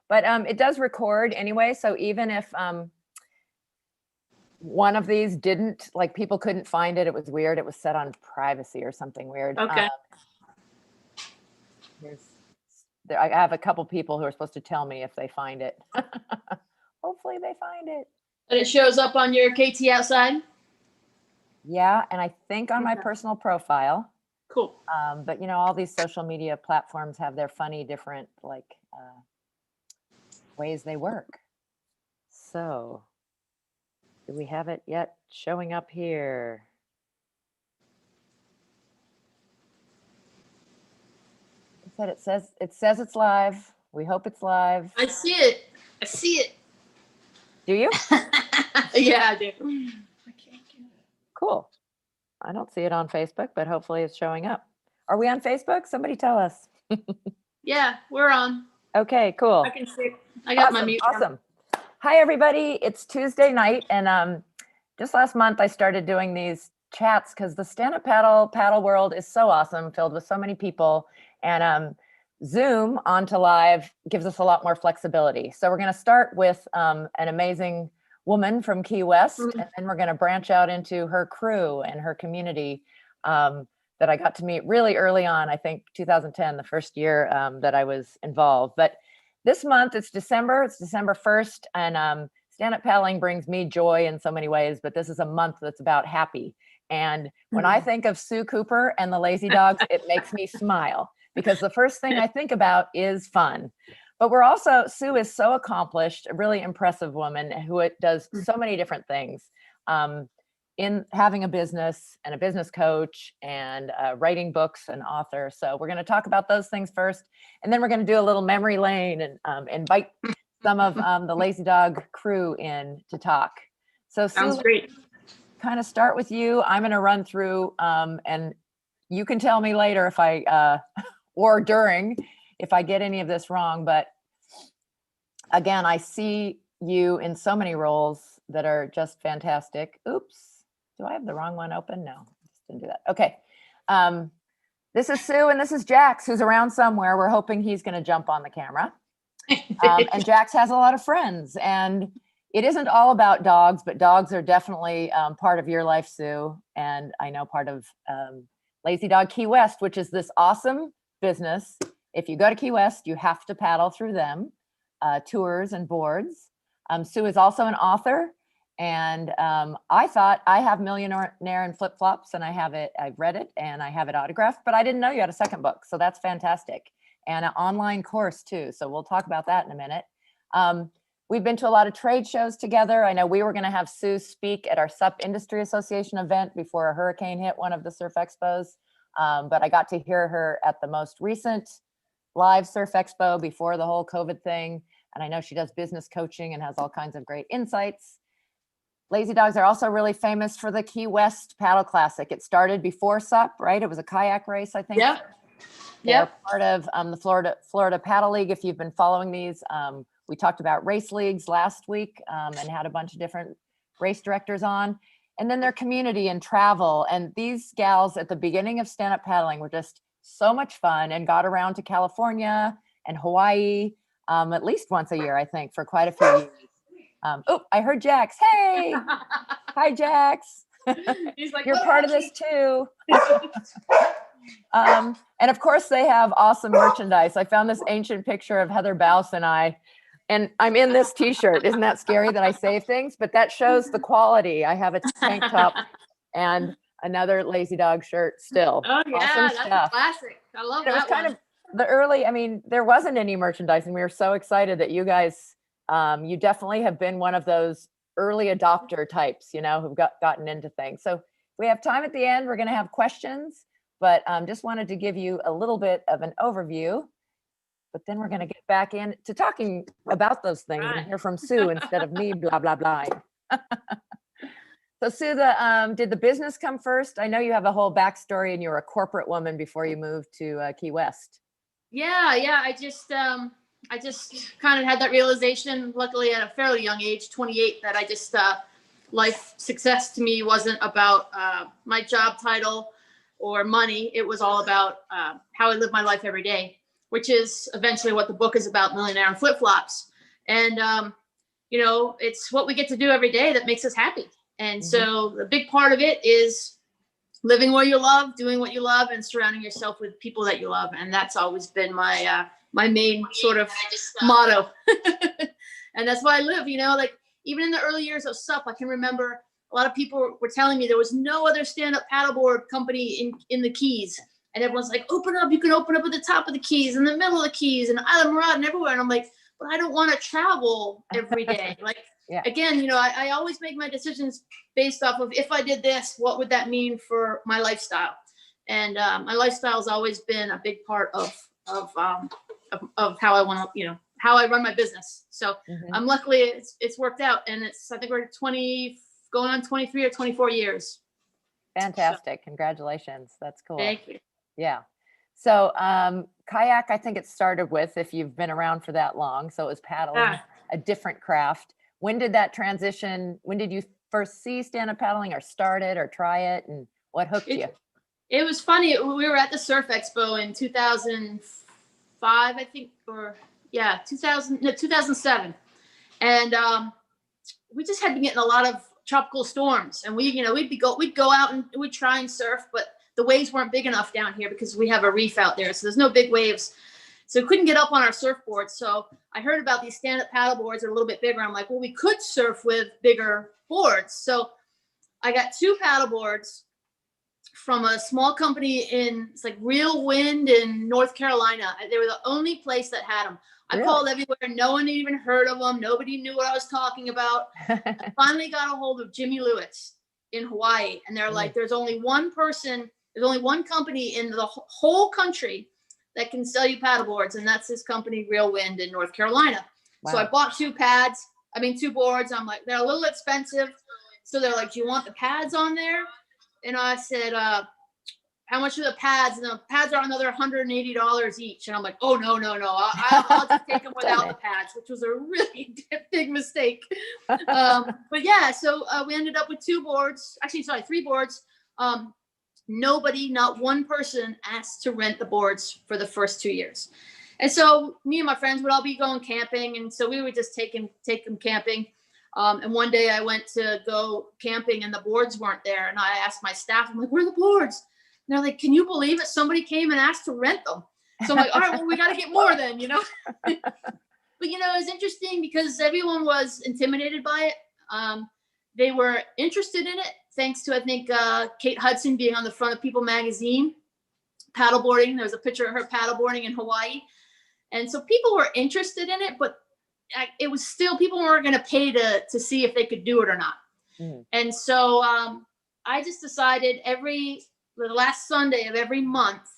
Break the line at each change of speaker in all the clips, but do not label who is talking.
But it does record anyway. So even if one of these didn't, like people couldn't find it, it was weird. It was set on privacy or something weird.
Okay.
I have a couple people who are supposed to tell me if they find it. Hopefully they find it.
And it shows up on your KT Outside?
Yeah, and I think on my personal profile.
Cool.
But all these social media platforms have their funny different ways they work. So do we have it yet showing up here? It says it's live. We hope it's live.
I see it.
Do you?
Yeah, I do.
Cool. I don't see it on Facebook, but hopefully it's showing up. Are we on Facebook? Somebody tell us.
Yeah, we're on.
Okay, cool.
I can see it. I got my mute.
Awesome. Hi, everybody. It's Tuesday night. And just last month, I started doing these chats because the stand-up paddle world is so awesome, filled with so many people. And Zoom onto live gives us a lot more flexibility. So we're going to start with an amazing woman from Key West, and then we're going to branch out into her crew and her community that I got to meet really early on, I think 2010, the first year that I was involved. But this month, it's December 1st, and stand-up paddling brings me joy in so many ways, but this is a month that's about happy. And when I think of Sue Cooper and the Lazy Dogs, it makes me smile because the first thing I think about is fun. But Sue is so accomplished, a really impressive woman who does so many different things in having a business and a business coach and writing books and author. So we're going to talk about those things first. And then we're going to do a little memory lane and invite some of the Lazy Dog crew in to talk. So
Sounds
Sue,
great.
Kind of start with you. I'm going to run through and you can tell me later if I, or during, if I get any of this wrong. But again, I see you in so many roles that are just fantastic. Oops. Do I have the wrong one open? No, just didn't do that. Okay. This is Sue and this is Jax, who's around somewhere. We're hoping he's going to jump on the camera. And Jax has a lot of friends, and it isn't all about dogs, but dogs are definitely part of your life, Sue. And I know part of Lazy Dog Key West, which is this awesome business. If you go to Key West, you have to paddle through them, tours and boards. Sue is also an author. And I thought I have Millionaire in Flip Flops, and I've read it and I have it autographed, but I didn't know you had a second book. So that's fantastic. And an online course too. So we'll talk about that in a minute. We've been to a lot of trade shows together. I know we were going to have Sue speak at our SUP Industry Association event before a hurricane hit one of the surf expos. But I got to hear her at the most recent live surf expo before the whole COVID thing. And I know she does business coaching and has all kinds of great insights. Lazy Dogs are also really famous for the Key West Paddle Classic. It started before SUP, right? It was a kayak race, I think.
Yep.
They're part of the Florida Paddle League. If you've been following these, we talked about race leagues last week and had a bunch of different race directors on. And then their community and travel. And these gals at the beginning of stand-up paddling were just so much fun and got around to California and Hawaii at least once a year, I think, for quite a few years. Oh, I heard Jax. Hey, hi, Jax.
He's like,
you're part of this too. And of course, they have awesome merchandise. I found this ancient picture of Heather Bouse and I'm in this T-shirt. Isn't that scary that I save things? But that shows the quality. I have a tank top and another Lazy Dog shirt still.
Oh yeah,
awesome
that's
stuff.
a classic. I love
that. It was kind of the early. I mean, there wasn't any merchandising. We were so excited that you guys. You definitely have been one of those early adopter types, who've gotten into things. So we have time at the end. We're going to have questions, but just wanted to give you a little bit of an overview. But then we're going to get back into talking about those things and hear from Sue instead of me, blah, blah, blah. So Sue, did the business come first? I know you have a whole backstory and you were a corporate woman before you moved to Key West.
Yeah. I just kind of had that realization, luckily at a fairly young age, 28, that I just, life success to me wasn't about my job title or money. It was all about how I live my life every day. which is eventually what the book is about, Millionaire in Flip Flops. And, you know, it's what we get to do every day that makes us happy. And so the big part of it is living what you love, doing what you love, and surrounding yourself with people that you love. And that's always been my, my main sort of motto. And that's why I live, you know, like even in the early years of SUP, I can remember a lot of people were telling me there was no other stand-up paddleboard company in the Keys. And everyone's like, open up, you can open up at the top of the Keys, in the middle of the Keys, and Isla Mirada and everywhere. And I'm like, but I don't want to travel every day. Like, again, you know, I always make my decisions based off of, if I did this, what would that mean for my lifestyle? And my lifestyle has always been a big part of how I want to, you know, how I run my business. So luckily it's worked out, and I think we're 20, going on 23 or 24 years.
Fantastic. So, congratulations. That's cool.
Thank you.
Yeah. So kayak, I think it started with, if you've been around for that long, so it was paddling, a different craft. When did that transition, when did you first see stand-up paddling, or start it, or try it, and what hooked you?
It was funny. We were at the Surf Expo in 2005, I think, or 2007. And we just had been getting a lot of tropical storms, and we'd go out and we'd try and surf, but the waves weren't big enough down here because we have a reef out there, so there's no big waves, so we couldn't get up on our surfboards. So I heard about these stand-up paddle boards that are a little bit bigger. I'm like, well, we could surf with bigger boards. So I got 2 paddle boards from a small company it's like Real Wind in North Carolina. They were the only place that had them. I called everywhere. No one even heard of them. Nobody knew what I was talking about. I finally got a hold of Jimmy Lewis in Hawaii. And they're like, there's only one company in the whole country that can sell you paddle boards. And that's this company, Real Wind in North Carolina. Wow. So I bought 2 boards. I'm like, they're a little expensive. So they're like, do you want the pads on there? And I said, how much are the pads? And the pads are another $180 each. And I'm like, oh, no. I'll just take them without the pads, which was a really big mistake. But yeah, so we ended up with 3 boards. Not one person asked to rent the boards for the first 2 years. And so me and my friends would all be going camping. And so we would just take them camping. And one day I went to go camping and the boards weren't there. And I asked my staff, I'm like, where are the boards? And they're like, can you believe it? Somebody came and asked to rent them. So I'm like, all right, well, we got to get more then, you know? But, you know, it was interesting because everyone was intimidated by it. They were interested in it, thanks to, I think, Kate Hudson being on the front of People magazine, paddleboarding. There was a picture of her paddleboarding in Hawaii. And so people were interested in it, but it was still, people weren't going to pay to see if they could do it or not. And so I just decided the last Sunday of every month,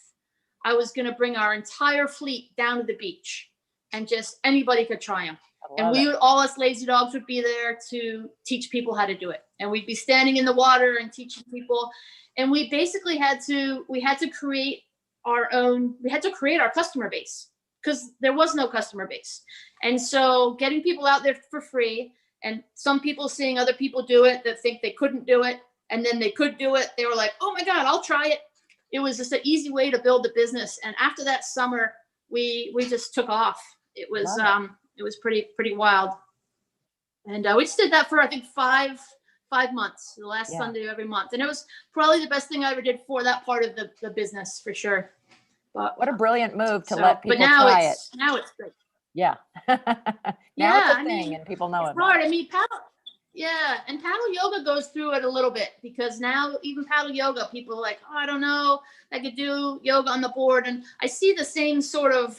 I was going to bring our entire fleet down to the beach, and just anybody could try them. And all us lazy dogs would be there to teach people how to do it. And we'd be standing in the water and teaching people. And we basically had to create our customer base, because there was no customer base. And so getting people out there for free, and some people seeing other people do it that think they couldn't do it, and then they could do it. They were like, oh my God, I'll try it. It was just an easy way to build the business. And after that summer, we just took off. It was pretty wild. And we just did that for, I think, five months, the last Sunday of every month. And it was probably the best thing I ever did for that part of the business, for sure. But
what a brilliant move to let people try it.
Now it's good.
Yeah. Now it's a thing, and people know it.
Hard. I mean, and paddle yoga goes through it a little bit, because now even paddle yoga, people are like, oh, I don't know, I could do yoga on the board. And I see the same sort of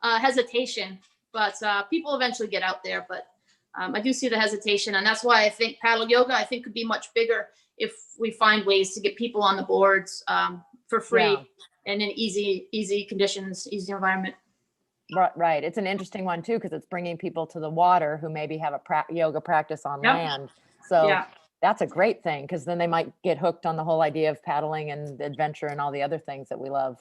hesitation, but people eventually get out there. But I do see the hesitation, and that's why I think paddle yoga, could be much bigger if we find ways to get people on the boards for free and in easy conditions, easy environment.
Right. It's an interesting one too, because it's bringing people to the water who maybe have a yoga practice on land. So that's a great thing, because then they might get hooked on the whole idea of paddling and adventure and all the other things that we love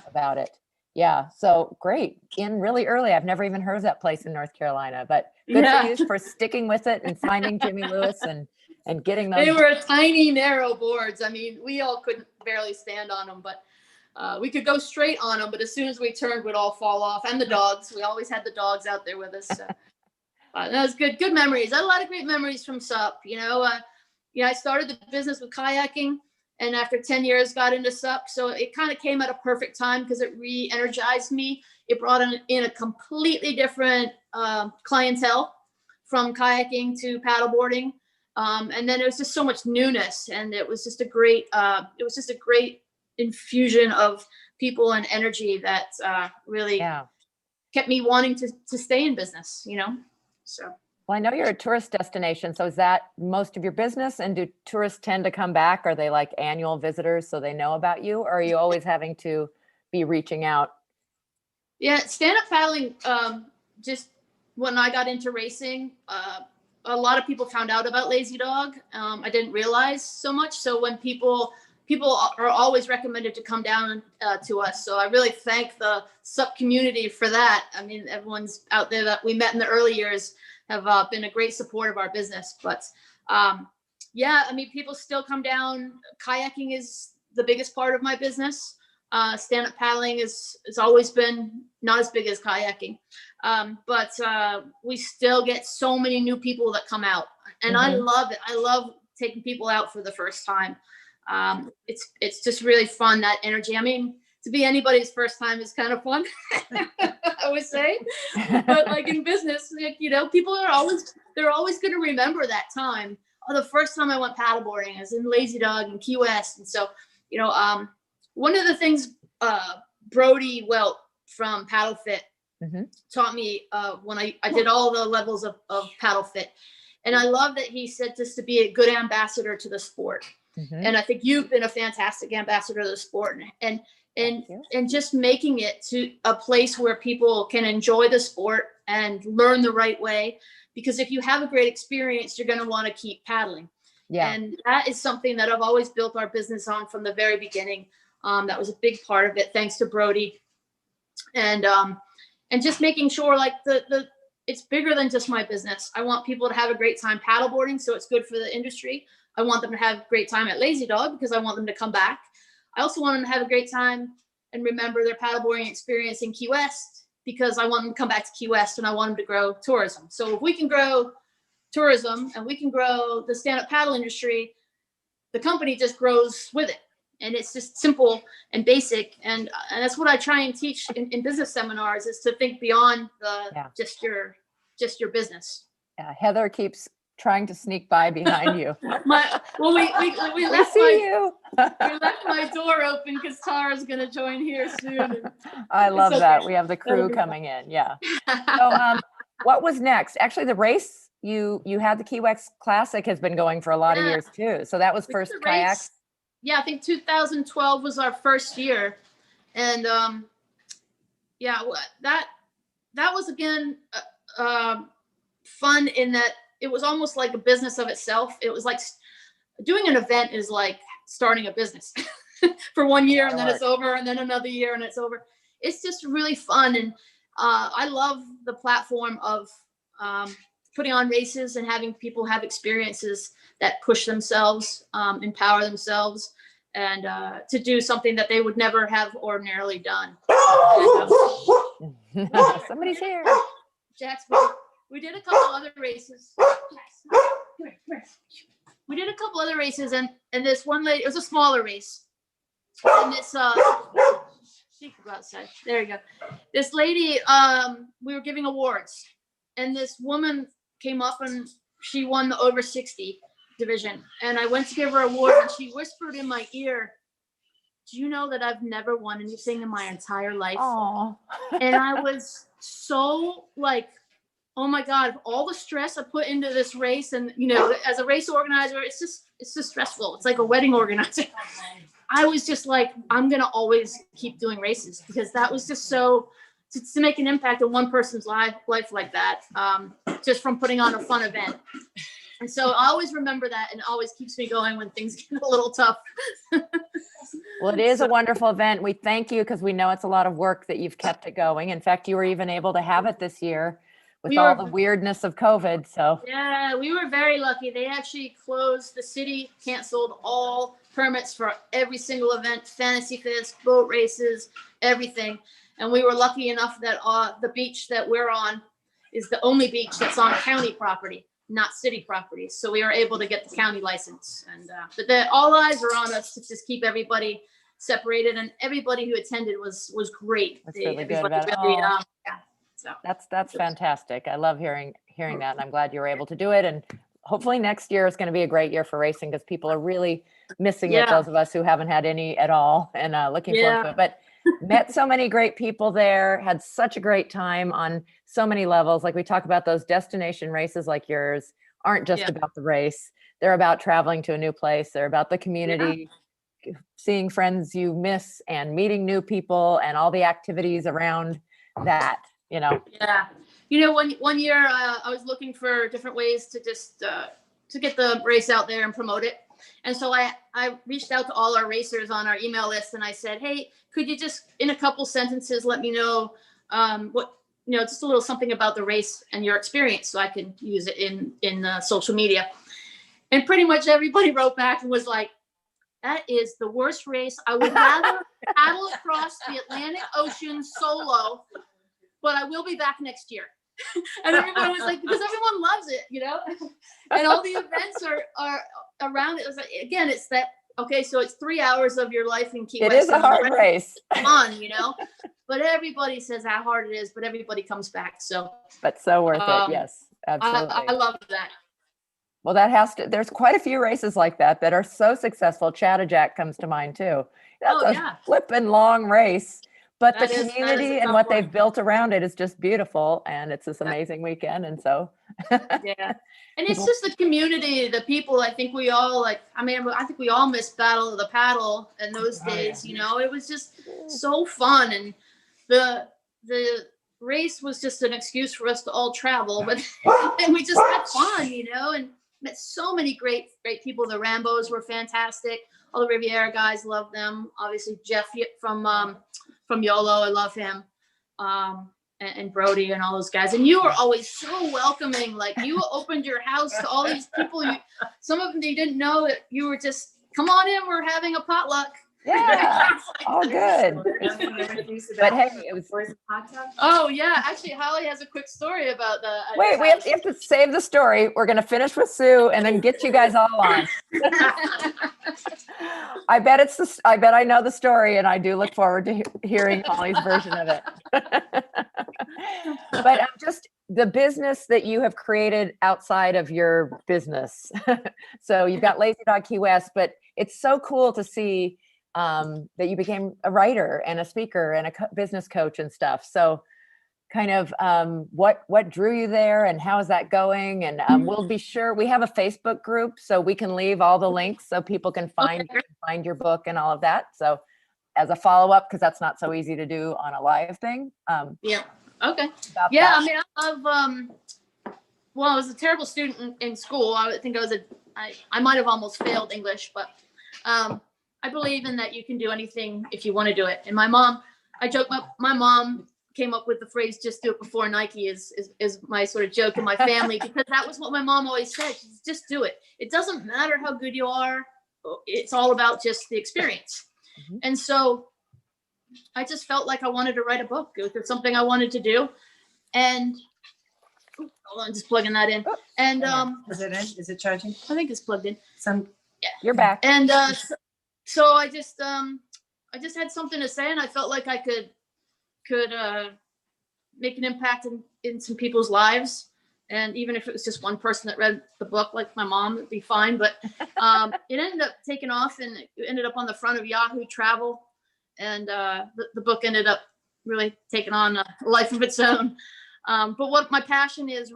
about it. Yeah. So great. In really early. I've never even heard of that place in North Carolina, but good for you for sticking with it and finding Jimmy Lewis and getting those.
They were tiny, narrow boards. I mean, we all couldn't barely stand on them, but We could go straight on them, but as soon as we turned, we'd all fall off. And the dogs. We always had the dogs out there with us. So. That was good memories. I had a lot of great memories from SUP. I started the business with kayaking, and after 10 years got into SUP. So it kind of came at a perfect time because it re-energized me. It brought in a completely different clientele from kayaking to paddleboarding. And then it was just so much newness, and it was just a great infusion of people and energy that really kept me wanting to stay in business, So.
Well, I know you're a tourist destination. So is that most of your business? And do tourists tend to come back? Are they like annual visitors so they know about you? Or are you always having to be reaching out?
Yeah, stand-up paddling, just when I got into racing, a lot of people found out about Lazy Dog. I didn't realize so much. So when people are always recommended to come down to us. So I really thank the SUP community for that. I mean, everyone's out there that we met in the early years have been a great support of our business. But people still come down. Kayaking is the biggest part of my business. Stand-up paddling has always been not as big as kayaking. But we still get so many new people that come out. And I love it. I love taking people out for the first time. It's just really fun, that energy. I mean, to be anybody's first time is kind of fun, I would say. But like in business, people they're always going to remember that time. Oh, the first time I went paddleboarding, I was in Lazy Dog in Key West. And so, one of the things Brody Welt from Paddle Fit taught me when I did all the levels of Paddle Fit. And I love that he said just to be a good ambassador to the sport. And I think you've been a fantastic ambassador to the sport, and just making it to a place where people can enjoy the sport and learn the right way. Because if you have a great experience, you're going to want to keep paddling. Yeah. And that is something that I've always built our business on from the very beginning. That was a big part of it, thanks to Brody. And just making sure like it's bigger than just my business. I want people to have a great time paddleboarding, so it's good for the industry. I want them to have a great time at Lazy Dog because I want them to come back. I also want them to have a great time and remember their paddleboarding experience in Key West because I want them to come back to Key West and I want them to grow tourism. So if we can grow tourism and we can grow the stand-up paddle industry, the company just grows with it. And it's just simple and basic. And that's what I try and teach in business seminars, is to think beyond just your business.
Yeah, Heather keeps trying to sneak by behind you.
we left my door open because Tara's going to join here soon.
I love that. We have the crew coming in. Yeah. So what was next? Actually, the race, you had the Key West Classic has been going for a lot of years too. So that was first kayaks.
Yeah, I think 2012 was our first year. And that was again fun in that it was almost like a business of itself. It was like doing an event is like starting a business for 1 year and then it's over, and then another year and it's over. It's just really fun. And I love the platform of putting on races and having people have experiences that push themselves, empower themselves, and to do something that they would never have ordinarily done.
Somebody's here.
Jackson. We did a couple other races. We did a couple other races, and this one lady, it was a smaller race. And this, she could go outside. There you go. This lady, we were giving awards, and this woman came up and she won the over 60 division. And I went to give her an award, and she whispered in my ear, "Do you know that I've never won anything in my entire life?" Aww. And I was so like, oh my God, all the stress I put into this race. And, as a race organizer, it's just stressful. It's like a wedding organizer. I was just like, I'm going to always keep doing races, because that was just so, to make an impact on one person's life like that, just from putting on a fun event. And so I always remember that, and it always keeps me going when things get a little tough.
Well, it is a wonderful event. We thank you because we know it's a lot of work that you've kept it going. In fact, you were even able to have it this year with
We
all
were-
the weirdness of COVID. So
Yeah, we were very lucky. They actually closed, the city canceled all permits for every single event, fantasy fest, boat races, everything. And we were lucky enough that the beach that we're on is the only beach that's on county property, not city property. So we were able to get the county license. And all eyes are on us to just keep everybody separated, and everybody who attended was great.
that's really good
Everybody
about it.
really,
Oh,
yeah. So
that's fantastic. I love hearing that, and I'm glad you were able to do it. And hopefully next year is going to be a great year for racing, because people are really missing it.
Yeah.
Those of us who haven't had any at all, and looking forward
Yeah.
to it. But met so many great people there, had such a great time on so many levels. Like we talk about, those destination races like yours aren't just
Yeah.
about the race. They're about traveling to a new place. They're about the community, seeing friends you miss and meeting new people and all the activities around that, you know.
Yeah. One year I was looking for different ways to just to get the race out there and promote it. And so I reached out to all our racers on our email list, and I said, hey, could you just in a couple sentences let me know what, just a little something about the race and your experience, so I can use it in social media. And pretty much everybody wrote back and was like, that is the worst race. I would rather paddle across the Atlantic Ocean solo, but I will be back next year. And everyone was like, because everyone loves it, and all the events are around it. It was like, again, it's that, okay, so it's 3 hours of your life in Key West.
It is a hard race.
Fun, but everybody says how hard it is, but everybody comes back. So,
but so worth it. Yes, absolutely.
I love that.
Well, there's quite a few races like that are so successful. Chattajack comes to mind too. That's a flippin' long race, but the community and what they've built around it is just beautiful, and it's this amazing weekend. And so,
yeah. And it's just the community, the people. I think we all I think we all miss Battle of the Paddle in those days. It was just so fun, and the race was just an excuse for us to all travel, but and we just had fun, and met so many great people. The Rambos were fantastic. All the Riviera guys, love them. Obviously Jeff from YOLO, I love him. And Brody and all those guys. And you were always so welcoming. Like, you opened your house to all these people. Some of them, they didn't know that you were just, come on in, we're having a potluck.
Yeah. Oh, good. But hey, it was.
Oh yeah, actually, Holly has a quick story about the.
Wait, we have to save the story. We're going to finish with Sue and then get you guys all on. I bet I know the story, and I do look forward to hearing Holly's version of it. But just the business that you have created outside of your business. So you've got Lazy Dog Key West, but it's so cool to see that you became a writer and a speaker and a business coach and stuff. So kind of what drew you there, and how is that going? And we'll be sure, we have a Facebook group, so we can leave all the links so people can find your book and all of that. So as a follow-up, because that's not so easy to do on a live thing.
Yeah. Okay. Yeah. That. I mean, I love, well, I was a terrible student in school. I think I might have almost failed English, but I believe in that you can do anything if you want to do it. And I joke, my mom came up with the phrase, just do it before Nike is my sort of joke in my family, because that was what my mom always said. She said, just do it. It doesn't matter how good you are. It's all about just the experience. Mm-hmm. And so I just felt like I wanted to write a book. It was something I wanted to do. And hold on, just plugging that in. And
is it in? Is it charging?
I think it's plugged in.
Yeah, you're back.
And so I just had something to say, and I felt like I could make an impact in some people's lives. And even if it was just one person that read the book, like my mom, it'd be fine. But it ended up taking off, and it ended up on the front of Yahoo Travel. And the book ended up really taking on a life of its own. But what my passion is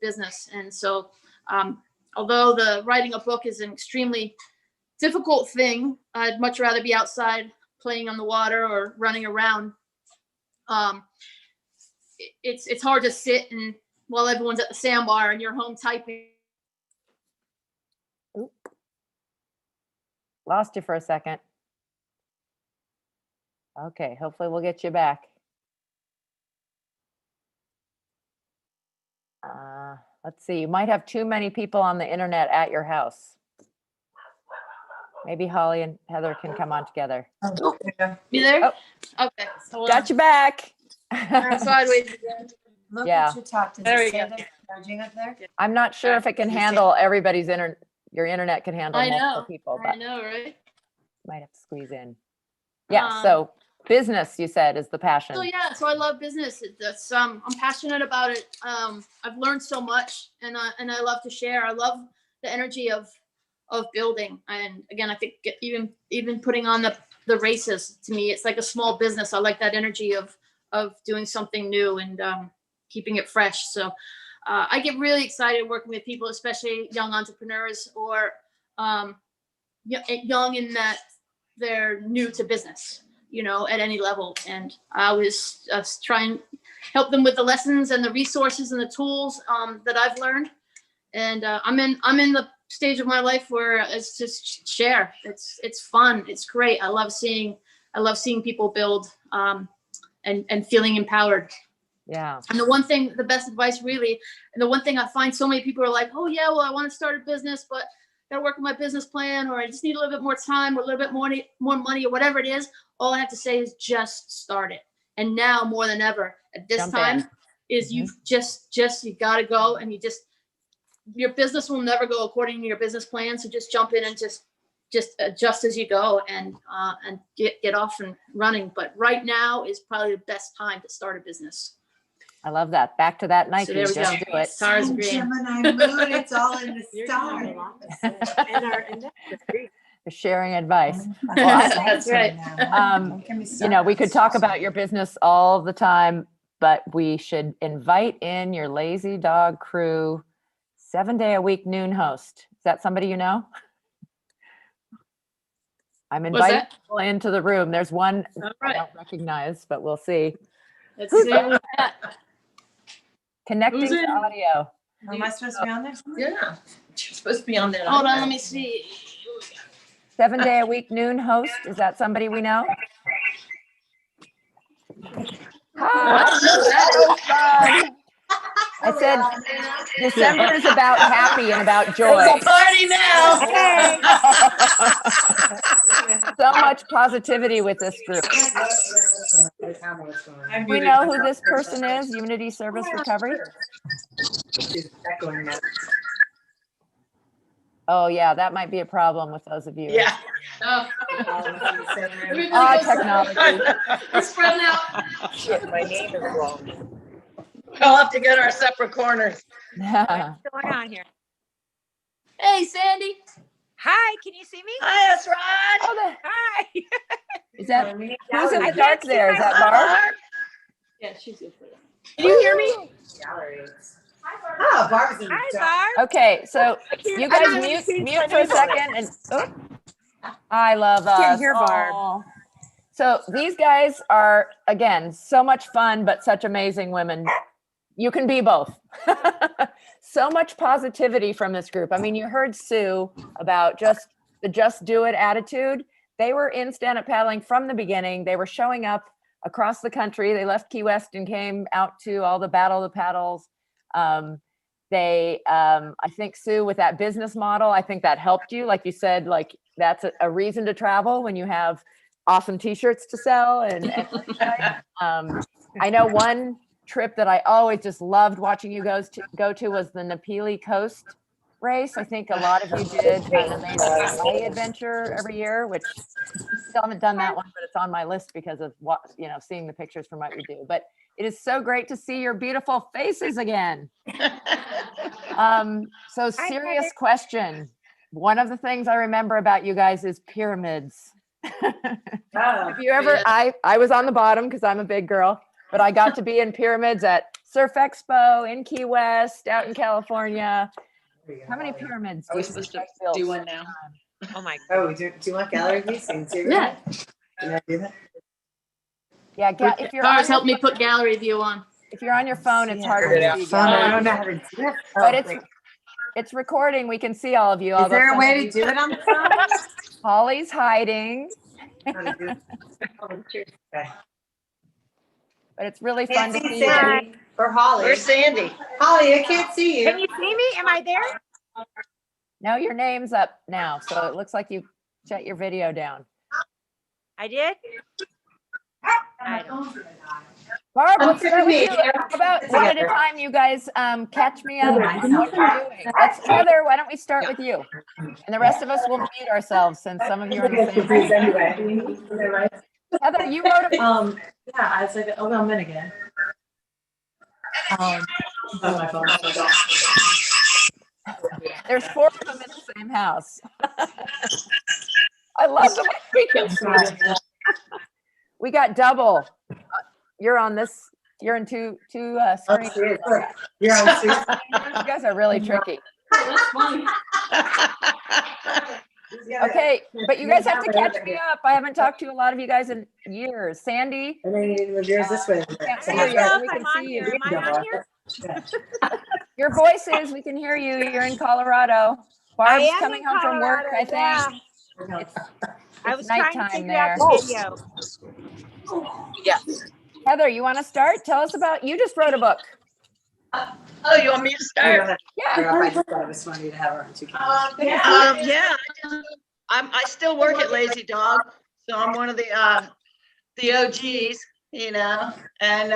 business. And so although writing a book is an extremely difficult thing, I'd much rather be outside playing on the water or running around. It's hard to sit and while everyone's at the sandbar and you're home typing.
Oop. Lost you for a second. Okay, hopefully we'll get you back. Let's see, you might have too many people on the internet at your house. Maybe Holly and Heather can come on together.
Oh, there you go.
You there?
Oh.
Okay. Hold
Got
on.
you back.
I'm sideways again.
Look
Yeah.
at your top. Does
There
it
we
say
go.
that it's charging up there?
I'm not sure if it can handle everybody's your internet can handle
I
multiple
know.
people,
I
but
know, right?
might have to squeeze in. Yeah, so business, you said, is the passion.
So yeah, so I love business. That's I'm passionate about it. I've learned so much, and I love to share. I love the energy of building. And again, I think even putting on the races, to me, it's like a small business. I like that energy of doing something new and keeping it fresh. So I get really excited working with people, especially young entrepreneurs or young in that they're new to business, at any level. And I was trying to help them with the lessons and the resources and the tools that I've learned. And I'm in the stage of my life where it's just share. It's fun. It's great. I love seeing people build and feeling empowered.
Yeah.
And the best advice really, and the one thing I find so many people are like, oh yeah, well, I want to start a business, but gotta work on my business plan, or I just need a little bit more time or a little bit more money or whatever it is. All I have to say is just start it. And now more than ever at this time is you gotta go, and your business will never go according to your business plan. So just jump in and just adjust as you go and get off and running. But right now is probably the best time to start a business.
I love that. Back to that Nike.
So there we
Just
go.
do it.
Stars green.
Gemini moon, it's all in the stars.
For sharing advice.
That's right.
We could talk about your business all the time, but we should invite in your Lazy Dog Crew 7-day-a-week noon host. Is that somebody you know? I'm inviting people into the room. There's one I don't recognize, but we'll see.
Let's see who's that.
Connecting
Who's
to
in?
audio.
Am I supposed to be on there?
Yeah, you're supposed to be on there.
Hold on, let me see.
7-day-a-week noon host. Is that somebody we know? Hi. I said December is about happy and about joy.
It's a party now.
So much positivity with this group. We know who this person is, Unity Service Recovery. Oh yeah, that might be a problem with those of you.
Yeah.
Technology.
We're spreading out.
Shit, my name is wrong. We'll have to get our separate corners.
What's going on here?
Hey, Sandy.
Hi, can you see me?
Hi, that's Rod.
Hi.
Is that who's in
I
the dark
can't see
there? Is that
myself.
Barb?
Yeah, she's good for you.
Can you hear me?
Oh, Barb's in the
Hi,
dark.
Barb.
Okay, so you guys mute for a second and I love us.
Can't hear Barb.
Aw. So these guys are again so much fun, but such amazing women. You can be both. So much positivity from this group. I mean, you heard Sue about just do it attitude. They were in stand-up paddling from the beginning. They were showing up across the country. They left Key West and came out to all the Battle of the Paddles. I think Sue, with that business model, I think that helped you. Like you said, like that's a reason to travel when you have awesome t-shirts to sell. And I know one trip that I always just loved watching you go to was the Napili Coast race. I think a lot of you did an amazing Hawaii adventure every year, which still haven't done that one, but it's on my list because of what, seeing the pictures from what you do. But it is so great to see your beautiful faces again. So serious question. One of the things I remember about you guys is pyramids. Have you ever, I was on the bottom because I'm a big girl, but I got to be in pyramids at Surf Expo in Key West, out in California. How many pyramids?
Are we supposed to do one now?
Oh my
Oh, do you want gallery views?
Yeah.
Can I do that?
Yeah, if you're
Tars helped me put gallery view on.
If you're on your phone, it's harder to see.
Phone, I don't know how to do that.
But it's recording. We can see all of you.
Is there a way to do it on the phone?
Holly's hiding.
Okay.
But it's really fun to see you.
Sandy. Or Holly.
Where's Sandy?
Holly, I can't see
Can
you.
you see me? Am I there?
No, your name's up now, so it looks like you shut your video down.
I did? I don't.
Barb, let's
I'm
start with
kidding
you.
me.
How about one at a time, you guys catch me up on what you're doing. Heather, why don't we start with you? And the rest of us will mute ourselves since some of you are in the same room.
Anyway.
Heather, you wrote a
Yeah, I was like, oh, I'm in again. On my phone.
There's 4 of them in the same house. I love the way we can see. We got double. You're on this. You're in two screens.
You're on Susan.
You guys are really tricky.
That's funny.
Okay, but you guys have to catch me up. I haven't talked to a lot of you guys in years. Sandy,
And then you need to move yours this way.
can't see
I
you
don't
yet.
know
We
if
can
I'm on
see
here.
you.
Am I on here?
Your voices, we can hear you. You're in Colorado. Barb's
am
coming
in
home from work, I
Colorado,
think.
yeah.
It's
I was trying to
nighttime
figure
there.
out the video.
Heather, you want to start? Tell us about, you just wrote a book.
Oh, you want me to start?
Yeah.
I just thought it was funny to have her on two cameras.
Yeah. I still work at Lazy Dog, so I'm one of the OGs, you know, and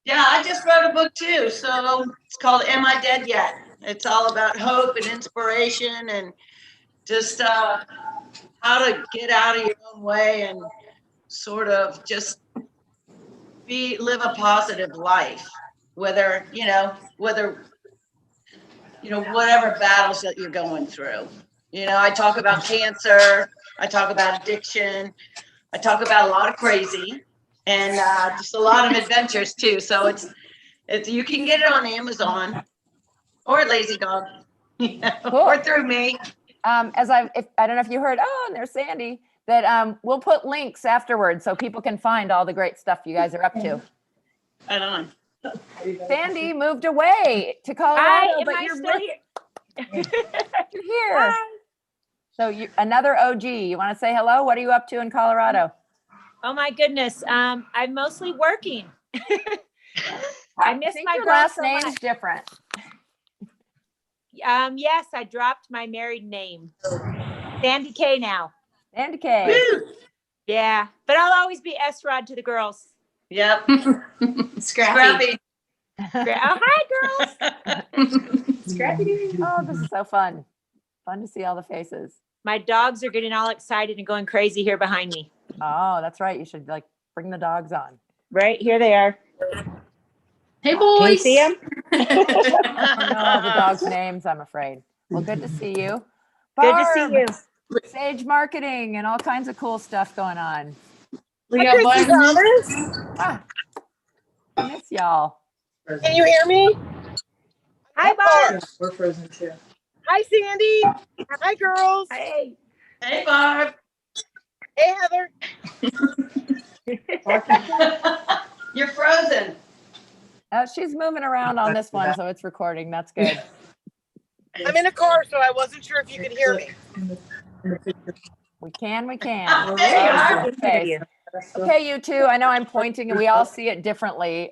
yeah, I just wrote a book too. So it's called Am I Dead Yet? It's all about hope and inspiration and just how to get out of your own way and sort of just live a positive life, whether whatever battles that you're going through. You know, I talk about cancer, I talk about addiction, I talk about a lot of crazy and just a lot of adventures too. So it's you can get it on Amazon or Lazy Dog, or through me.
I don't know if you heard, oh, and there's Sandy, that we'll put links afterwards so people can find all the great stuff you guys are up to.
Right on.
Sandy moved away to Colorado,
Hi, am
but
I
you're
still here?
you're here.
Hi.
So another OG, you want to say hello? What are you up to in Colorado?
Oh my goodness. I'm mostly working. I miss
think
my
your
girl
last
so
name's
much.
different.
Yes, I dropped my married name. Sandy K now.
Sandy K.
Yeah, but I'll always be S-Rod to the girls.
Yep.
Scrappy.
Oh, hi, girls.
Scrappy.
Oh, this is so fun. Fun to see all the faces.
My dogs are getting all excited and going crazy here behind me.
Oh, that's right. You should bring the dogs on.
Right, here they are.
Hey,
Can you
boys.
see them?
I don't know all the dogs' names, I'm afraid. Well, good to see you.
Good to see
Barb,
you.
Sage marketing and all kinds of cool stuff going on.
We got one.
Ah, I miss y'all.
Can you hear me?
Hi, Barb.
We're frozen too.
Hi, Sandy. Hi, girls.
Hey.
Hey, Barb.
Hey, Heather.
You're frozen.
She's moving around on this one, so it's recording. That's good.
I'm in a car, so I wasn't sure if you could hear me.
We can.
There you are.
Okay. Okay, you two. I know I'm pointing and we all see it differently.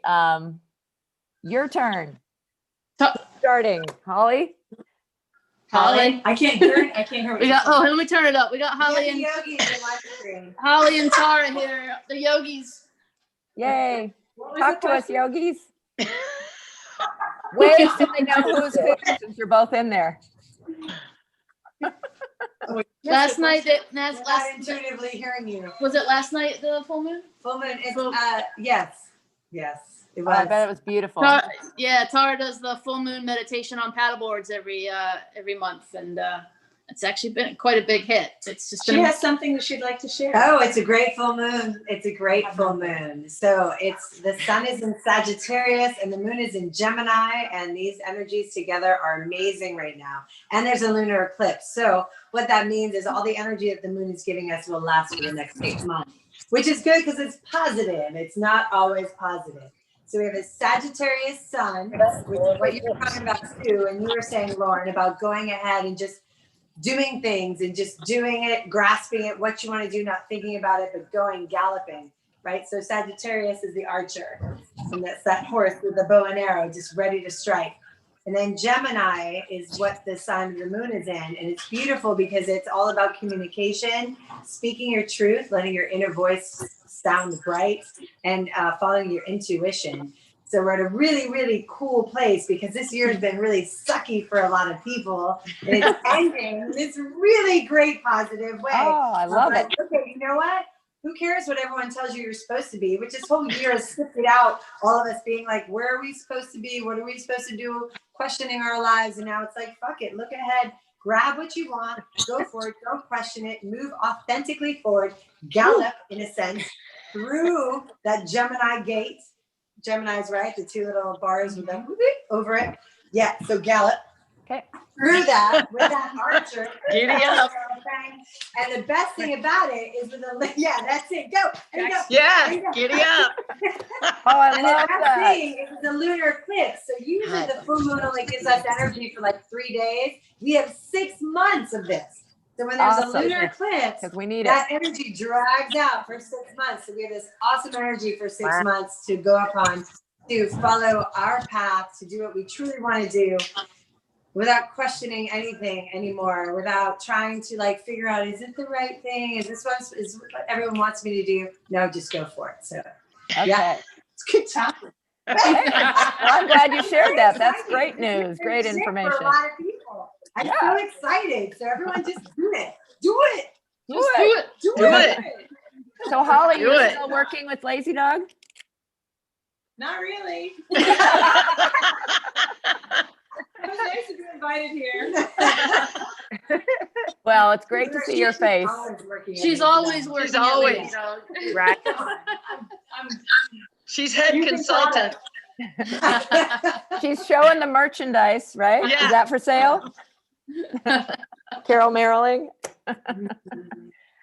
Your turn. Starting. Holly?
Holly.
I can't hear. I can't hear.
We got. Oh, let me turn it up. We got Holly and Holly and Tara here. The yogis.
Yay. Talk to us, yogis. Wave so they know who's who since you're both in there.
Last night.
Not intuitively hearing you.
Was it last night the full moon?
Full moon. It's
Full-
yes. It
Oh, I
was.
bet it was beautiful.
Tara does the full moon meditation on paddleboards every month, and it's actually been quite a big hit. It's just
She
been.
has something that she'd like to share. Oh, it's a great full moon. It's a great full moon. So it's the sun is in Sagittarius and the moon is in Gemini, and these energies together are amazing right now. And there's a lunar eclipse. So what that means is all the energy that the moon is giving us will last for the next 6 months, which is good because it's positive. It's not always positive. So we have a Sagittarius sun, which is what you were talking about too, and you were saying, Lauren, about going ahead and just doing things and just doing it, grasping it, what you want to do, not thinking about it, but going galloping. right? So Sagittarius is the archer, and that's that horse with the bow and arrow just ready to strike. And then Gemini is what the sign of the moon is in. And it's beautiful because it's all about communication, speaking your truth, letting your inner voice sound bright, and following your intuition. So we're at a really, really cool place because this year has been really sucky for a lot of people. And it's ending in this really great positive way.
Oh, I love it.
Okay, you know what? Who cares what everyone tells you you're supposed to be? Which this whole year has sifted out all of us being like, where are we supposed to be? What are we supposed to do? Questioning our lives. And now it's like, fuck it, look ahead, grab what you want, go for it, don't question it, move authentically forward, gallop in a sense through that Gemini gate. Gemini's right, the two little bars with them over it. Yeah, so gallop.
Okay.
Through that with that archer.
Giddy up.
And the best thing about it is with the, yeah, that's it. Go. And go.
Yeah,
And go.
giddy up.
Oh, I
And the
love
best
that.
thing is the lunar eclipse. So usually the full moon only gives us energy for like 3 days. We have 6 months of this. So when there's
Awesome.
a lunar eclipse,
Because we need it.
that energy drags out for 6 months. So we have this awesome energy for 6 months to go upon, to follow our path, to do what we truly want to do without questioning anything anymore, without trying to like figure out, is it the right thing? Is this what everyone wants me to do? No, just go for it. So
Okay.
yeah, it's good time.
Hey, well, I'm glad you shared that. That's great news. Great
Shit
information.
For a lot of people. I'm
Yeah.
so excited. So everyone just do it. Do it.
Do
Just
it.
do it.
Do
Do
it.
it.
So Holly,
Do
you're
it.
still working with Lazy Dog?
Not really. It was nice to be invited here.
Well, it's great to see your face.
She's always working.
She's
at
always.
Lady Dog.
Right.
I'm
She's head consultant.
She's showing the merchandise, right?
Yeah.
Is that for sale? Carol Merriling.
good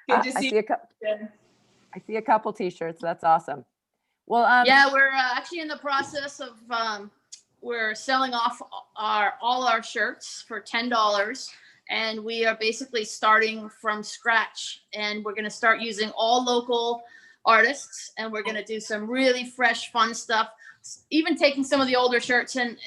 to
I
see
see a couple.
you.
I see a couple T-shirts. That's awesome. Well,
Yeah, we're actually in the process of we're selling off all our shirts for $10, and we are basically starting from scratch. And we're going to start using all local artists, and we're going to do some really fresh, fun stuff. Even taking some of the older shirts and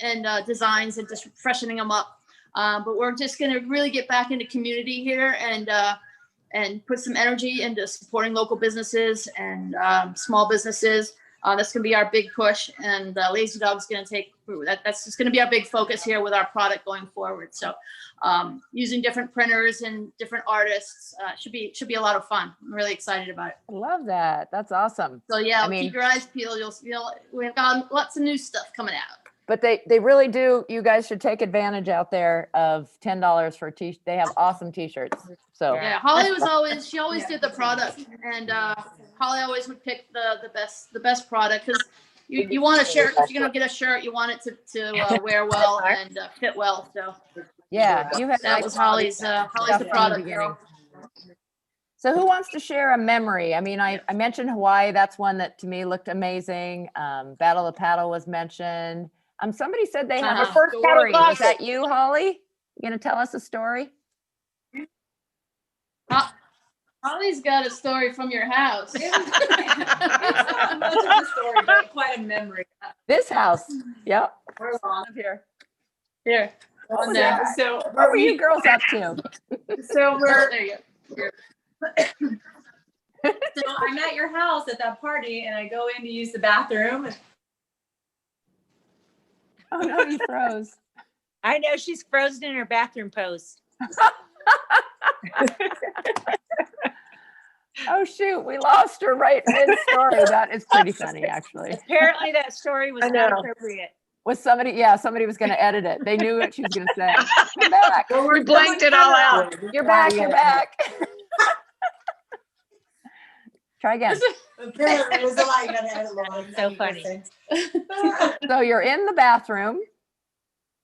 designs and just freshening them up. But we're just going to really get back into community here and put some energy into supporting local businesses and small businesses. That's going to be our big push, and Lazy Dog's going to take that's just going to be our big focus here with our product going forward. So using different printers and different artists should be a lot of fun. I'm really excited about it.
I love that. That's awesome.
So yeah,
I mean-
keep your eyes peeled. We've got lots of new stuff coming out.
But they really do. You guys should take advantage out there of $10 for a T. They have awesome T-shirts. So
Yeah, Holly she always did the product, and Holly always would pick the best product, because you want a shirt. If you're gonna get a shirt, you want it to wear well and fit well. So
yeah, you have.
that was Holly's the product girl.
So who wants to share a memory? I mean, I mentioned Hawaii. That's one that to me looked amazing. Battle of Paddle was mentioned. Somebody said they have a
First
story.
paddle
Was that you, Holly? You gonna tell us a story?
Holly's got a story from your house.
It's not much of a story, but quite a memory.
This house. Yep.
We're on.
Here.
Here, on there.
So
What were you girls up to?
There you go.
So I'm at your house at that party, and I go in to use the bathroom.
Oh no, you froze.
I know she's frozen in her bathroom pose.
Oh shoot, we lost her right mid-story. That is pretty funny, actually.
Apparently that story was not appropriate.
Was somebody was gonna edit it. They knew what she was gonna say. You're back.
We blanked it all out.
You're back. You're back. Try again.
It was a lot. You gotta edit long.
So funny.
So you're in the bathroom.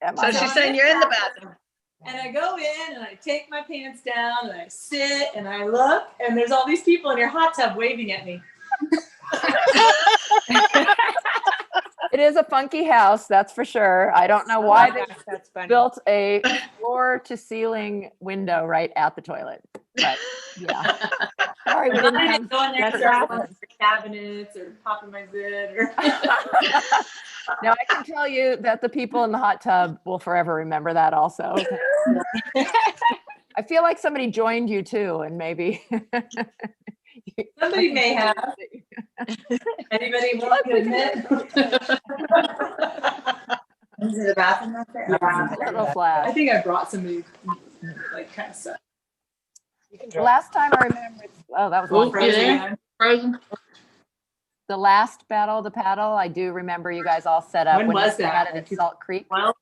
Am
So
I
she's
not-
saying you're in the bathroom.
And I go in and I take my pants down and I sit and I look, and there's all these people in your hot tub waving at me.
It is a funky house, that's for sure. I don't know why they
That's funny.
built a floor to ceiling window right at the toilet. But yeah, sorry, we didn't
I
have
didn't go in there and
secret
start
weapons.
going through cabinets or popping my zit or.
Now I can tell you that the people in the hot tub will forever remember that also. I feel like somebody joined you too, and maybe
Somebody may have. Anybody want to admit?
Is it a bathroom out there?
little
I
flash.
think I brought somebody like kind of stuff.
The last time I remember, oh, that was a long
Oh,
time.
you there? Frozen.
The last battle, the paddle, I do remember you guys all set up
When
you
was
had
that?
it at Salt Creek.
Well,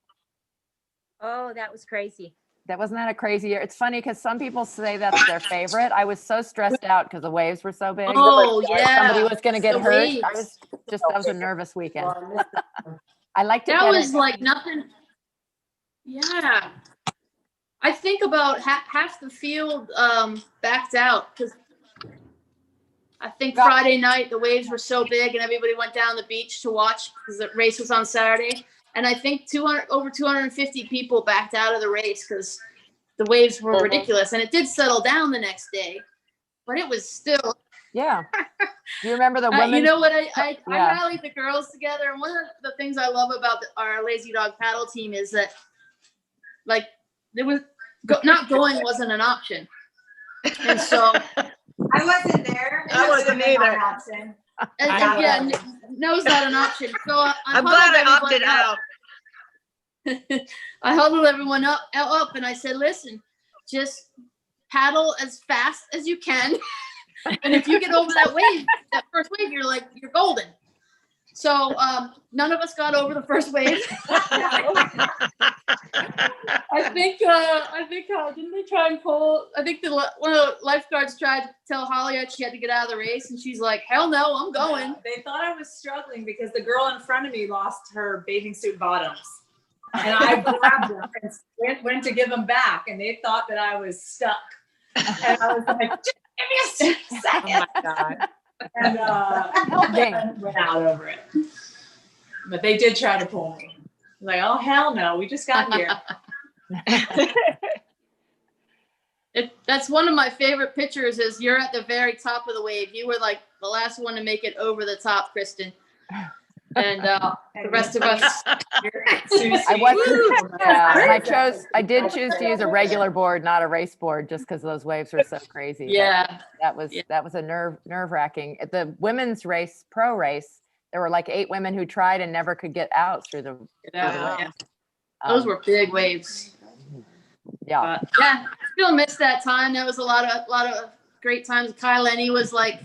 Oh, that was crazy.
That wasn't that a crazy year? It's funny because some people say that's their favorite. I was so stressed out because the waves were so big.
Oh,
Or
yeah.
somebody was going to get
The
hurt.
waves.
That was a nervous weekend. I liked it.
That
better.
was like nothing. Yeah. I think about half the field backed out because I think
Got-
Friday night the waves were so big and everybody went down the beach to watch because the race was on Saturday. And I think over 250 people backed out of the race because the waves were ridiculous. And it did settle down the next day, but it was still.
Yeah. Do you remember the women?
You know what? I
Yeah.
rallied the girls together, and one of the things I love about our Lazy Dog paddle team is that, like, there was not going wasn't an option, and so
I wasn't there.
I wasn't either.
no's not an option. So
I'm glad I opted out.
I huddled everyone up, and I said, "Listen, just paddle as fast as you can." And if you get over that wave, that first wave, you're golden. So none of us got over the first wave. I think didn't they try and pull? I think one of the lifeguards tried to tell Holly she had to get out of the race, and she's like, "Hell no, I'm going."
they thought I was struggling because the girl in front of me lost her bathing suit bottoms. And I grabbed them and went to give them back, and they thought that I was stuck. And I was like, just give me a second.
Oh my God.
And I went out over it. But they did try to pull me. Like, oh, hell no, we just got here.
That's one of my favorite pictures is you're at the very top of the wave. You were like the last one to make it over the top, Kristen. And the rest of us.
I wasn't. Yeah, and I did choose to use a regular board, not a race board, just because those waves were so crazy. But
Yeah.
that was a nerve wracking. At the women's race, pro race, there were like 8 women who tried and never could get out through the.
Yeah. Those were big waves.
Yeah.
Yeah, still miss that time. That was a lot of great times. Kyle Lenny was like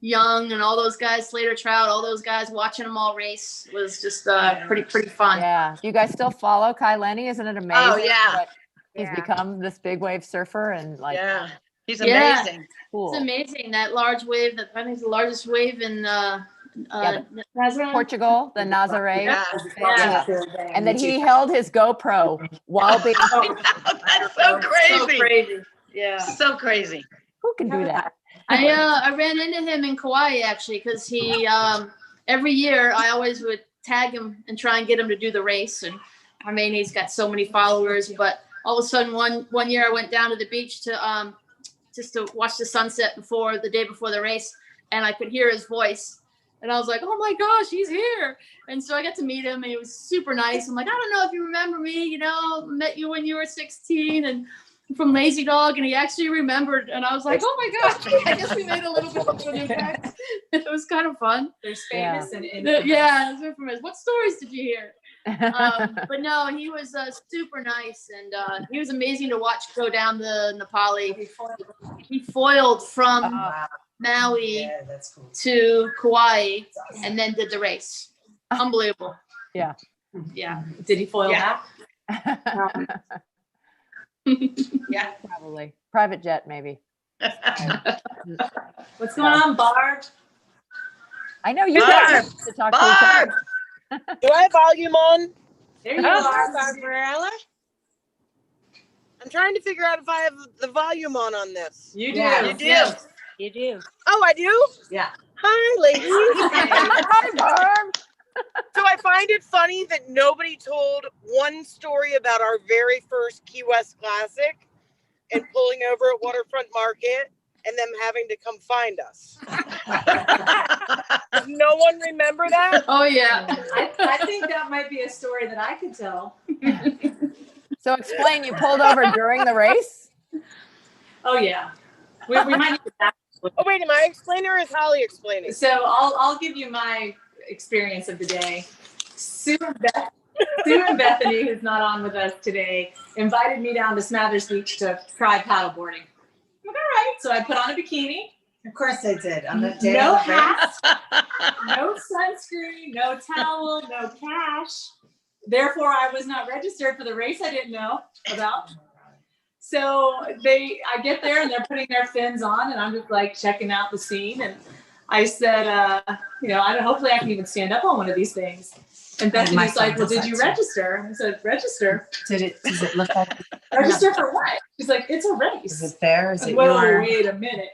young, and all those guys, Slater Trout, all those guys, watching them all race was just pretty fun.
Yeah. Do you guys still follow Kai Lenny? Isn't it amazing?
Oh, yeah.
what He's become this big wave surfer and like
Yeah, he's
Yeah.
amazing.
cool.
It's amazing that large wave. That I think is the largest wave in Nazaré.
Portugal, the Nazaré.
Yeah.
And that he held his GoPro while being.
That's so crazy.
So crazy. Yeah.
So crazy.
Who can do that?
I ran into him in Kauai actually because he every year I always would tag him and try and get him to do the race. And I mean he's got so many followers, but all of a sudden one year I went down to the beach to just to watch the sunset the day before the race, and I could hear his voice. And I was like, oh my gosh, he's here. And so I got to meet him and he was super nice. I'm like, I don't know if you remember me, met you when you were 16 and from Lazy Dog. And he actually remembered. And I was like, oh my gosh, I guess we made a little bit of an impact. It was kind of fun.
There's famous and
Yeah, it was infamous. What stories did you hear? But no, he was super nice. And he was amazing to watch go down the Nepali. He foiled from Maui
that's cool.
to Kauai and then did the race. Unbelievable.
Yeah.
Yeah.
Did he foil
Yeah.
back?
Yeah.
Probably. Private jet, maybe.
What's going on, Barb?
I know you
Barb!
guys to talk to each
Barb!
other.
Do I have volume on?
There you
Oh,
are.
Barbarella.
I'm trying to figure out if I have the volume on this.
You do.
Yeah,
You do.
You do.
Oh, I do?
Yeah.
Hi, ladies.
Hi, Barb.
So I find it funny that nobody told one story about our very first Key West Classic. and pulling over at Waterfront Market and them having to come find us. Does no one remember that?
Oh, yeah.
I think that might be a story that I could tell.
So explain, you pulled over during the race?
Oh yeah, we might need to back.
Oh wait, am I explaining or is Holly explaining?
So I'll give you my experience of the day. Sue and Bethany, who's not on with us today, invited me down to Smathers Beach to try paddleboarding. I'm like, all right. So I put on a bikini.
Of course I did. On the day
No
of the race.
hat, no sunscreen, no towel, no cash. Therefore, I was not registered for the race I didn't know about. So I get there and they're putting their fins on, and I'm just like checking out the scene. And I said, hopefully I can even stand up on one of these things. And Bethany's like, well, did you register? I said, register.
Does it look like?
Register for what? She's like, it's a race.
Is it fair? Is it
Whoa,
your?
wait a minute.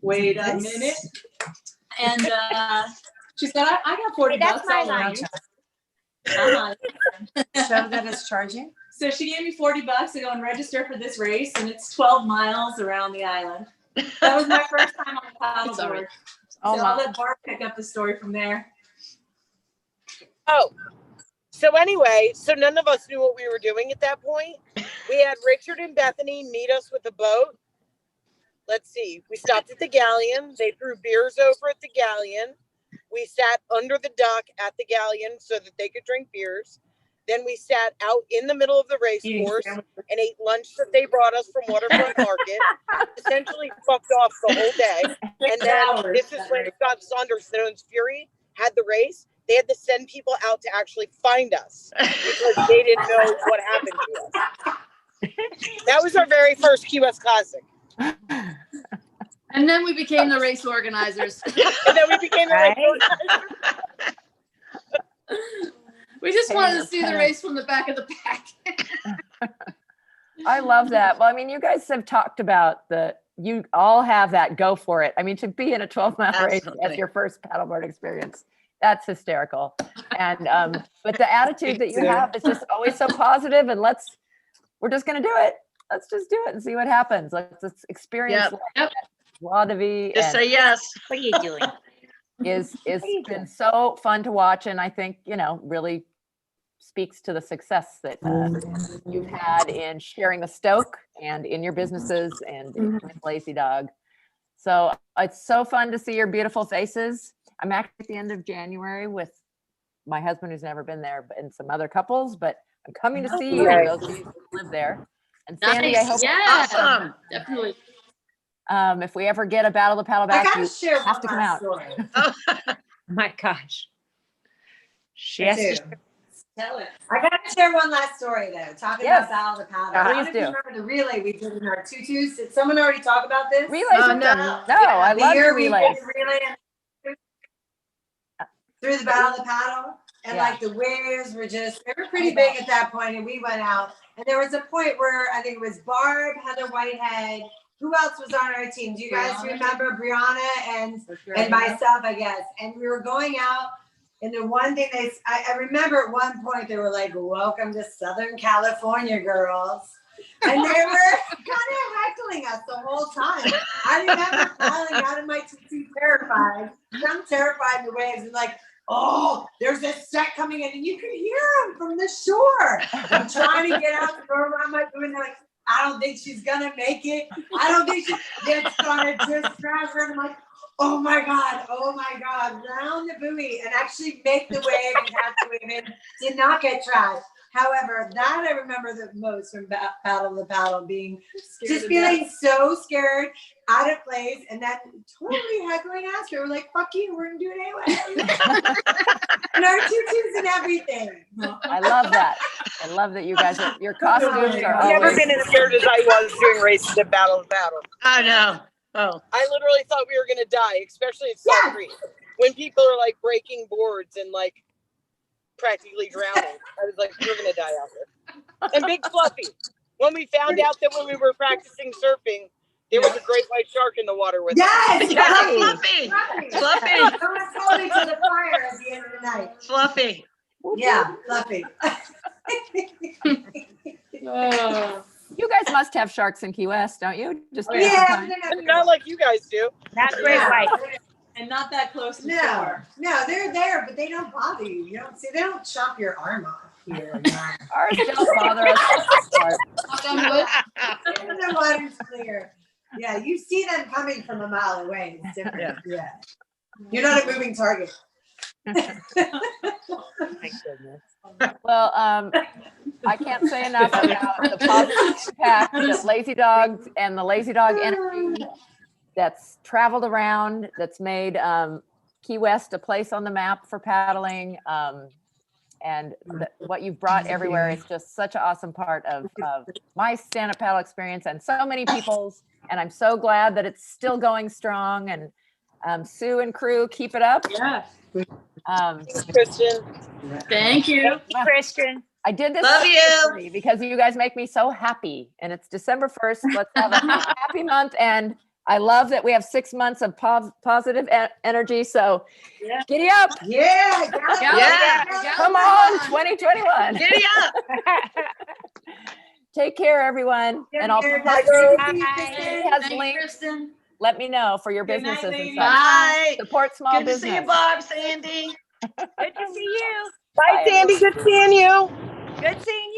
Wait a minute. And she said, I got 40
That's
bucks.
my
I'll
line.
Uh-huh.
Show that it's charging?
So she gave me $40 to go and register for this race, and it's 12 miles around the island. That was my first time on the paddleboard.
Oh
So I'll
my.
let Barb pick up the story from there.
Oh, so anyway, so none of us knew what we were doing at that point. We had Richard and Bethany meet us with a boat. Let's see. We stopped at the Galleon. They threw beers over at the Galleon. We sat under the dock at the Galleon so that they could drink beers. Then we sat out in the middle of the race course and ate lunch that they brought us from Waterfront Market. Essentially fucked off the whole day. And then this is when Scott Saunder's Fury had the race. They had to send people out to actually find us because they didn't know what happened to us. That was our very first Key West Classic.
And then we became the race organizers.
And then we became the race organizers.
We just wanted to see the race from the back of the pack.
I love that. Well, I mean, you guys have talked about you all have that go for it. I mean, to be in a 12-mile race as your first paddleboard experience, that's hysterical. And, but the attitude that you have is just always so positive, and we're just going to do it. Let's just do it and see what happens. Let's experience joie de vivre.
Just say yes.
What are you doing?
Is been so fun to watch, and I think really speaks to the success that you've had in sharing the stoke and in your businesses and with Lazy Dog. So it's so fun to see your beautiful faces. I'm actually at the end of January with my husband, who's never been there, and some other couples, but I'm coming to see you, those of you who live there. And Sandy, I hope
Awesome. Definitely.
if we ever get a Battle of the Paddle back,
I gotta
you
share
have
one
to come
last
out.
story.
Oh my gosh. She has to.
Tell it.
I gotta share one last story though. Talking
Yes.
about Battle of the Paddle.
Please
I don't know if
do.
you remember the relay we did in our tutus. Did someone already talk about this?
Relays
Oh,
with
no.
them. No, I
The
love
year
your
we did
relays.
the relay through the Battle of the Paddle. And
Yeah.
like the waves were they were pretty big at that point, and we went out. And there was a point where I think it was Barb, Heather Whitehead. Who else was on our team? Do you guys
Brianna.
remember Brianna and myself, I guess? And we were going out, and the one thing I remember at one point they were like, "Welcome to Southern California, girls," and they were kind of heckling us the whole time. I remember piling out of my tutu terrified. I'm terrified in the waves, and like, oh, there's this set coming in, and you can hear them from the shore. I'm trying to get out to go around my boat, and they're like, I don't think she's gonna make it. I don't think it's gonna just crash her. And I'm like, oh my God, round the buoy and actually make the wave and catch the wave in. Did not get trashed. However, that I remember the most from Battle of the Paddle, being just feeling so scared, out of place, and then totally heckling us. We were like, fuck you, we're gonna do it anyway. And our tutus and everything.
I love that. I love that you guys your costumes are
I've never
always.
been as scared as I was doing races at Battle of the Paddle.
I know. Oh,
I literally thought we were gonna die, especially at Salt Creek. When people are like breaking boards and like practically drowning. I was like, we're gonna die out there. And Big Fluffy. When we found out that when we were practicing surfing, there was a great white shark in the water with us.
Yes,
Fluffy.
Fluffy. Someone told me to the fire at the end of the night.
Fluffy.
Yeah, Fluffy.
You guys must have sharks in Key West, don't you? Just
Oh,
give us
yeah.
some
Yeah,
time.
they're
Not like you guys do.
Not great white.
And not that close to
no,
shore.
no, they're there, but they don't bother you. You don't see. They don't chop your arm off here. No.
Ours don't bother us.
Knock on wood.
The water's clear. Yeah, you see them coming from a mile away. It's different. Yeah. You're not a moving target.
Thank goodness.
Well, I can't say enough about the positive impact that Lazy Dogs and the Lazy Dog energy that's traveled around, that's made Key West a place on the map for paddling. And what you've brought everywhere is just such an awesome part of my stand-up paddle experience and so many people's. And I'm so glad that it's still going strong. And Sue and crew, keep it up.
Yeah.
Thanks, Christian.
Thank you.
Christian.
I did this
Love you.
specifically because you guys make me so happy. And it's December 1st. Let's have a happy month. And I love that we have 6 months of positive energy. So
Yeah.
giddy up.
Yeah.
Yeah.
Come on, 2021.
Giddy up.
Take care, everyone. And I'll
Good
post
night.
has
Thank you,
links.
Kristen.
Let me know for your
Good night,
businesses and
ladies.
stuff.
Bye.
Support small
Good to see you,
business.
Barb, Sandy.
Good to see you.
Bye, Sandy. Good seeing you.
Good seeing you.